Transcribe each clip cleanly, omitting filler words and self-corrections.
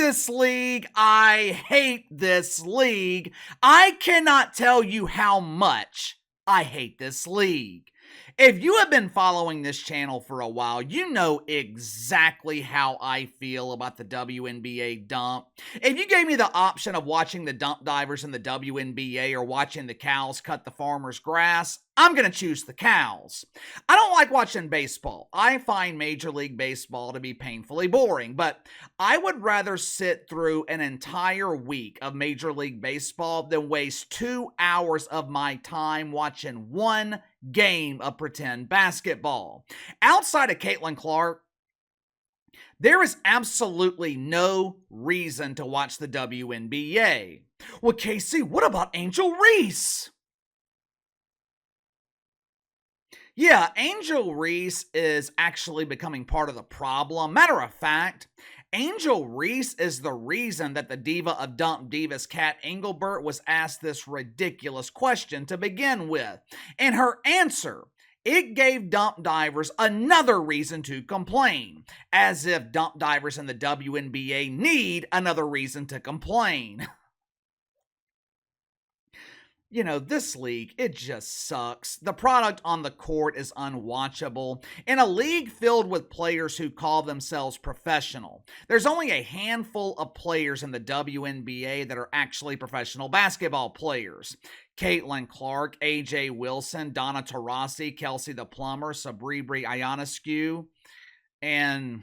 this league. I hate this league. I cannot tell you how much I hate this league. If you have been following this channel for a while, you know exactly how I feel about the WNBA dump. If you gave me the option of watching the dump divers in the WNBA or watching the cows cut the farmer's grass, I'm going to choose the cows. I don't like watching baseball. I find Major League Baseball to be painfully boring, but I would rather sit through an entire week of Major League Baseball than waste 2 hours of my time watching one game of pretend basketball. Outside of Caitlin Clark, there is absolutely no reason to watch the WNBA. Well, Casey, what about Angel Reese? Yeah, Angel Reese is actually becoming part of the problem. Matter of fact, Angel Reese is the reason that the diva of Dump Divas, Cathy Engelbert, was asked this ridiculous question to begin with. And her answer, it gave dump divers another reason to complain, as if dump divers in the WNBA need another reason to complain. You know, this league, it just sucks. The product on the court is unwatchable. In a league filled with players who call themselves professional, there's only a handful of players in the WNBA that are actually professional basketball players. Caitlin Clark, AJ Wilson, Donna Taurasi, Kelsey the Plumber, Sabri Ionescu, and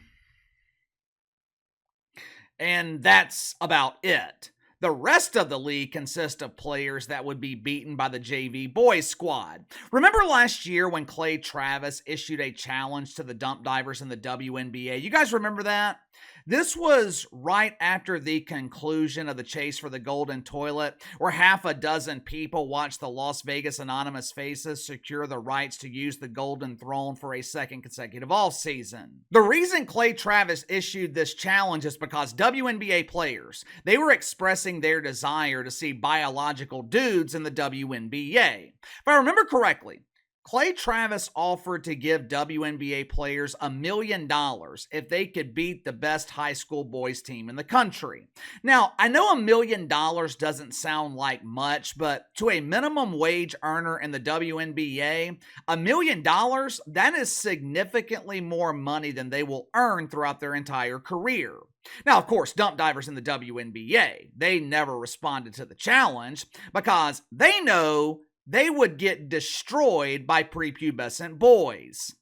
that's about it. The rest of the league consists of players that would be beaten by the JV boys squad. Remember last year when Clay Travis issued a challenge to the dump divers in the WNBA? You guys remember that? This was right after the conclusion of the chase for the golden toilet, where half a dozen people watched the Las Vegas Anonymous Faces secure the rights to use the golden throne for a second consecutive offseason. The reason Clay Travis issued this challenge is because WNBA players, they were expressing their desire to see biological dudes in the WNBA. If I remember correctly, Clay Travis offered to give WNBA players $1 million if they could beat the best high school boys team in the country. Now, I know $1 million doesn't sound like much, but to a minimum wage earner in the WNBA, $1 million, that is significantly more money than they will earn throughout their entire career. Now, of course, dump divers in the WNBA, they never responded to the challenge because they know they would get destroyed by prepubescent boys.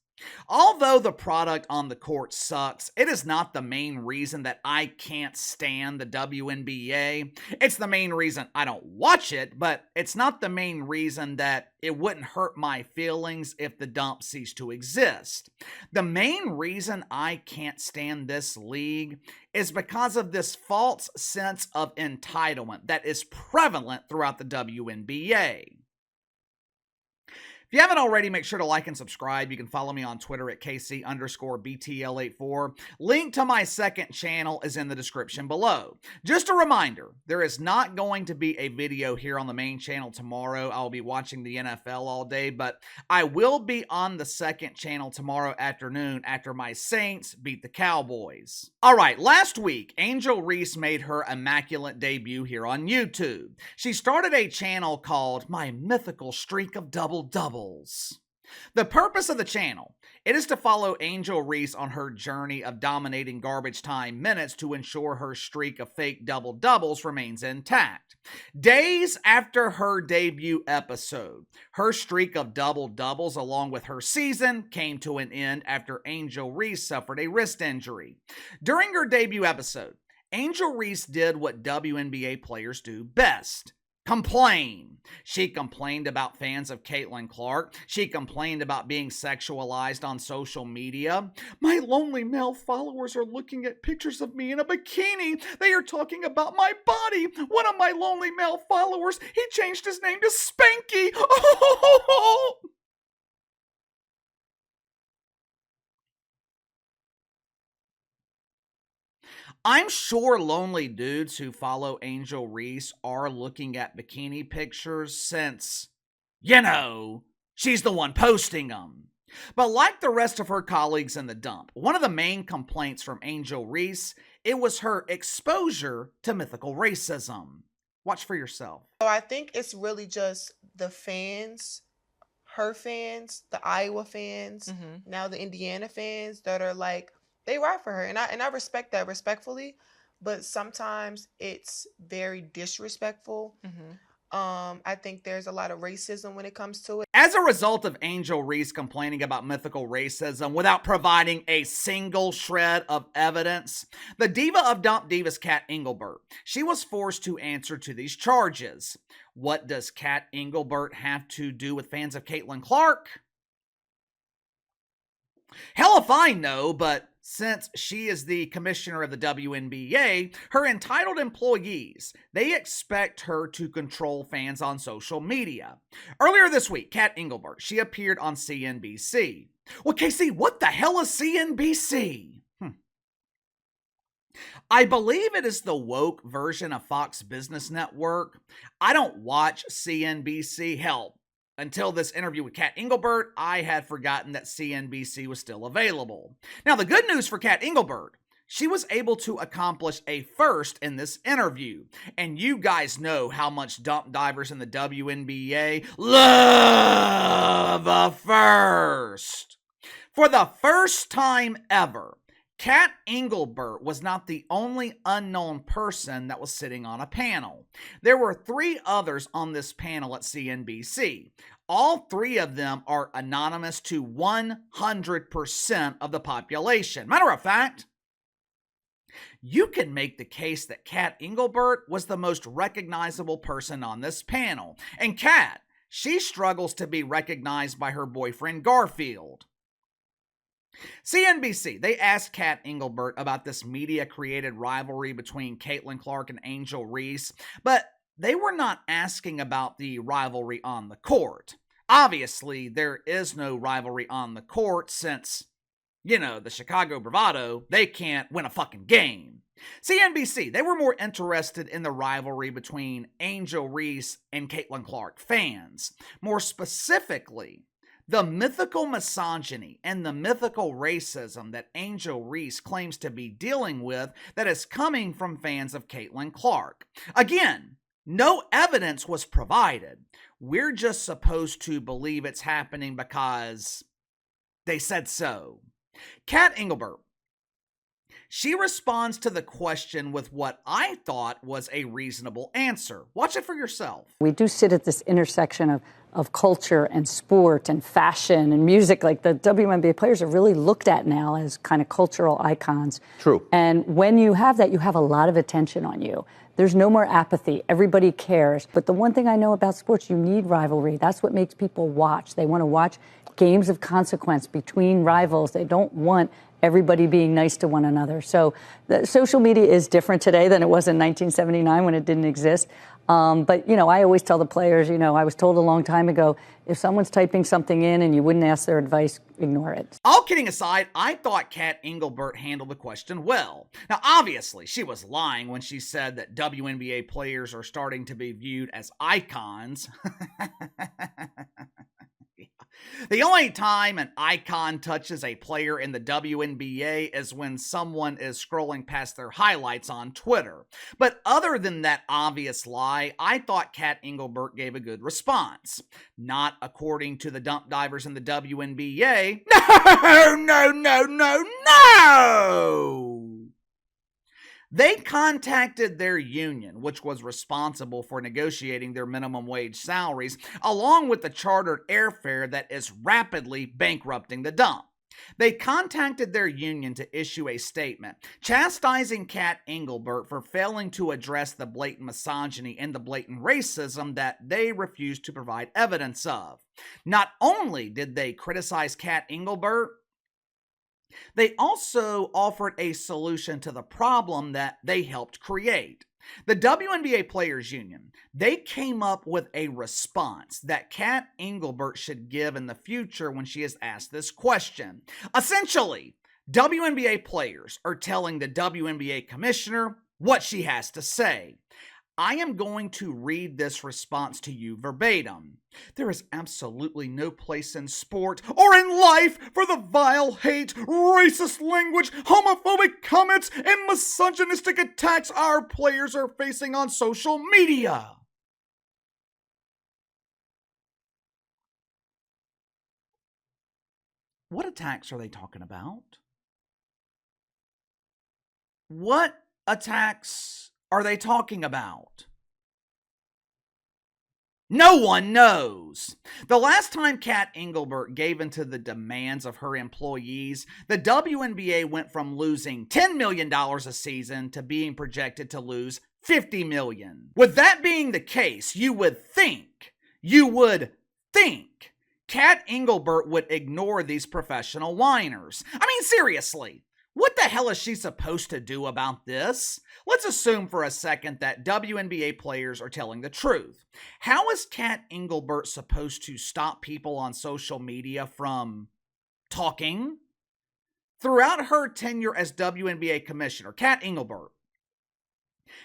Although the product on the court sucks, it is not the main reason that I can't stand the WNBA. It's the main reason I don't watch it, but it's not the main reason that it wouldn't hurt my feelings if the dump ceased to exist. The main reason I can't stand this league is because of this false sense of entitlement that is prevalent throughout the WNBA. If you haven't already, make sure to like and subscribe. You can follow me on Twitter at KC_BTL84. Link to my second channel is in the description below. Just a reminder, there is not going to be a video here on the main channel tomorrow. I'll be watching the NFL all day, but I will be on the second channel tomorrow afternoon after my Saints beat the Cowboys. All right, last week, Angel Reese made her immaculate debut here on YouTube. She started a channel called My Mythical Streak of Double-Doubles. The purpose of the channel, it is to follow Angel Reese on her journey of dominating garbage time minutes to ensure her streak of fake double-doubles remains intact. Days after her debut episode, her streak of double-doubles along with her season came to an end after Angel Reese suffered a wrist injury. During her debut episode, Angel Reese did what WNBA players do best. Complain. She complained about fans of Caitlin Clark. She complained about being sexualized on social media. My lonely male followers are looking at pictures of me in a bikini. They are talking about my body. One of my lonely male followers, he changed his name to Spanky. Oh! I'm sure lonely dudes who follow Angel Reese are looking at bikini pictures since, you know, she's the one posting them. But like the rest of her colleagues in the dump, one of the main complaints from Angel Reese, it was her exposure to mythical racism. Watch for yourself. So I think it's really just the fans, her fans, the Iowa fans, now the Indiana fans that are like, they ride for her. And I respect that respectfully, but sometimes it's very disrespectful. I think there's a lot of racism when it comes to it. As a result of Angel Reese complaining about mythical racism without providing a single shred of evidence, the diva of Dump Divas, Cathy Engelbert, she was forced to answer to these charges. What does Cathy Engelbert have to do with fans of Caitlin Clark? Hell if I know, but since she is the commissioner of the WNBA, her entitled employees, they expect her to control fans on social media. Earlier this week, Cathy Engelbert, she appeared on CNBC. Well, Casey, what the hell is CNBC? I believe it is the woke version of Fox Business Network. I don't watch CNBC. Hell, until this interview with Cathy Engelbert, I had forgotten that CNBC was still available. Now, the good news for Cathy Engelbert, she was able to accomplish a first in this interview. And you guys know how much dump divers in the WNBA love a first. For the first time ever, Cathy Engelbert was not the only unknown person that was sitting on a panel. There were 3 others on this panel at CNBC. All 3 of them are anonymous to 100% of the population. Matter of fact, you can make the case that Cathy Engelbert was the most recognizable person on this panel. And Cat, she struggles to be recognized by her boyfriend Garfield. CNBC, they asked Cathy Engelbert about this media-created rivalry between Caitlin Clark and Angel Reese, but they were not asking about the rivalry on the court. Obviously, there is no rivalry on the court since, the Chicago Bravado, they can't win a fucking game. CNBC, they were more interested in the rivalry between Angel Reese and Caitlin Clark fans. More specifically, the mythical misogyny and the mythical racism that Angel Reese claims to be dealing with that is coming from fans of Caitlin Clark. Again, no evidence was provided. We're just supposed to believe it's happening because they said so. Cathy Engelbert, she responds to the question with what I thought was a reasonable answer. Watch it for yourself. We do sit at this intersection of culture and sport and fashion and music. Like the WNBA players are really looked at now as kind of cultural icons. True. And when you have that, you have a lot of attention on you. There's no more apathy. Everybody cares. But the one thing I know about sports, you need rivalry. That's what makes people watch. They want to watch games of consequence between rivals. They don't want everybody being nice to one another. So the social media is different today than it was in 1979 when it didn't exist. But, I always tell the players, I was told a long time ago, if someone's typing something in and you wouldn't ask their advice, ignore it. All kidding aside, I thought Cathy Engelbert handled the question well. Now, obviously, she was lying when she said that WNBA players are starting to be viewed as icons. The only time an icon touches a player in the WNBA is when someone is scrolling past their highlights on Twitter. But other than that obvious lie, I thought Cathy Engelbert gave a good response. Not according to the dump divers in the WNBA. No! They contacted their union, which was responsible for negotiating their minimum wage salaries, along with the chartered airfare that is rapidly bankrupting the dump. They contacted their union to issue a statement chastising Cathy Engelbert for failing to address the blatant misogyny and the blatant racism that they refused to provide evidence of. Not only did they criticize Cathy Engelbert, they also offered a solution to the problem that they helped create. The WNBA Players Union, they came up with a response that Cathy Engelbert should give in the future when she is asked this question. Essentially, WNBA players are telling the WNBA commissioner what she has to say. I am going to read this response to you verbatim. There is absolutely no place in sport or in life for the vile hate, racist language, homophobic comments, and misogynistic attacks our players are facing on social media. What attacks are they talking about? What attacks are they talking about? No one knows. The last time Cathy Engelbert gave into the demands of her employees, the WNBA went from losing $10 million a season to being projected to lose $50 million. With that being the case, you would think Cathy Engelbert would ignore these professional whiners. I mean, seriously. What the hell is she supposed to do about this? Let's assume for a second that WNBA players are telling the truth. How is Cathy Engelbert supposed to stop people on social media from talking? Throughout her tenure as WNBA commissioner, Cathy Engelbert,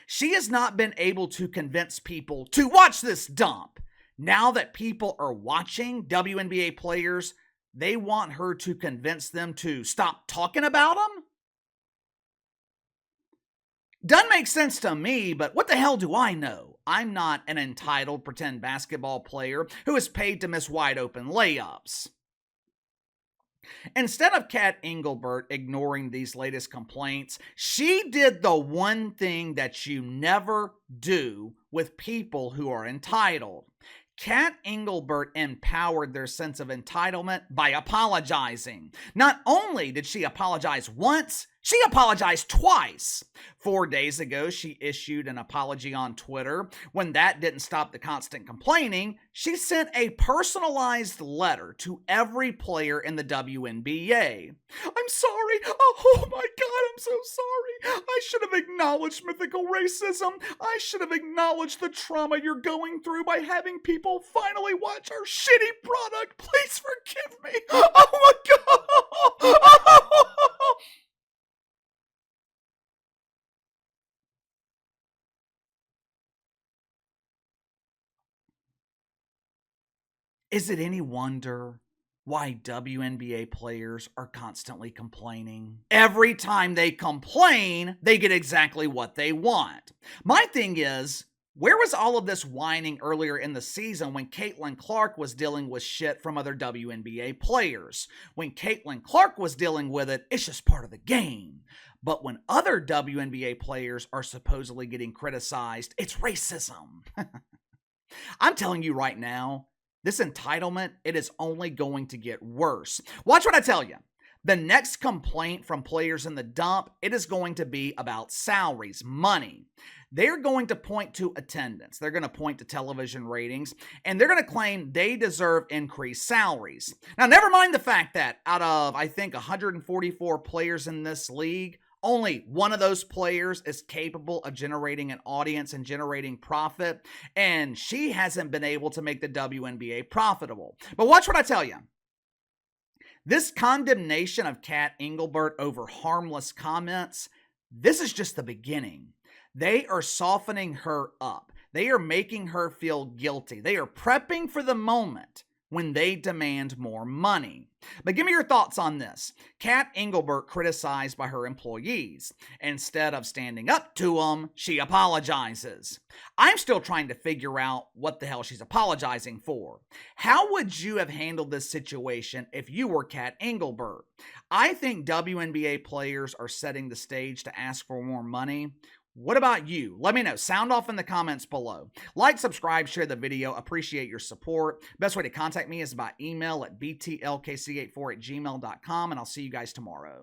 she has not been able to convince people to watch this dump. Now that people are watching WNBA players, they want her to convince them to stop talking about them? Doesn't make sense to me, but what the hell do I know? I'm not an entitled pretend basketball player who is paid to miss wide open layups. Instead of Cathy Engelbert ignoring these latest complaints, she did the one thing that you never do with people who are entitled. Cathy Engelbert empowered their sense of entitlement by apologizing. Not only did she apologize once, she apologized twice. 4 days ago, she issued an apology on Twitter. When that didn't stop the constant complaining, she sent a personalized letter to every player in the WNBA. I'm sorry. Oh my God, I'm so sorry. I should have acknowledged mythical racism. I should have acknowledged the trauma you're going through by having people finally watch our shitty product. Please forgive me. Oh my God. Is it any wonder why WNBA players are constantly complaining? Every time they complain, they get exactly what they want. My thing is, where was all of this whining earlier in the season when Caitlin Clark was dealing with shit from other WNBA players? When Caitlin Clark was dealing with it, it's just part of the game. But when other WNBA players are supposedly getting criticized, it's racism. I'm telling you right now, this entitlement, it is only going to get worse. Watch what I tell you. The next complaint from players in the dump, it is going to be about salaries, money. They're going to point to attendance. They're going to point to television ratings, and they're going to claim they deserve increased salaries. Now, never mind the fact that out of, I think, 144 players in this league, only one of those players is capable of generating an audience and generating profit, and she hasn't been able to make the WNBA profitable. But watch what I tell you. This condemnation of Cathy Engelbert over harmless comments, this is just the beginning. They are softening her up. They are making her feel guilty. They are prepping for the moment when they demand more money. But give me your thoughts on this. Cathy Engelbert criticized by her employees. Instead of standing up to them, she apologizes. I'm still trying to figure out what the hell she's apologizing for. How would you have handled this situation if you were Cathy Engelbert? I think WNBA players are setting the stage to ask for more money. What about you? Let me know. Sound off in the comments below. Like, subscribe, share the video. Appreciate your support. Best way to contact me is by email at btlkc84@gmail.com, and I'll see you guys tomorrow.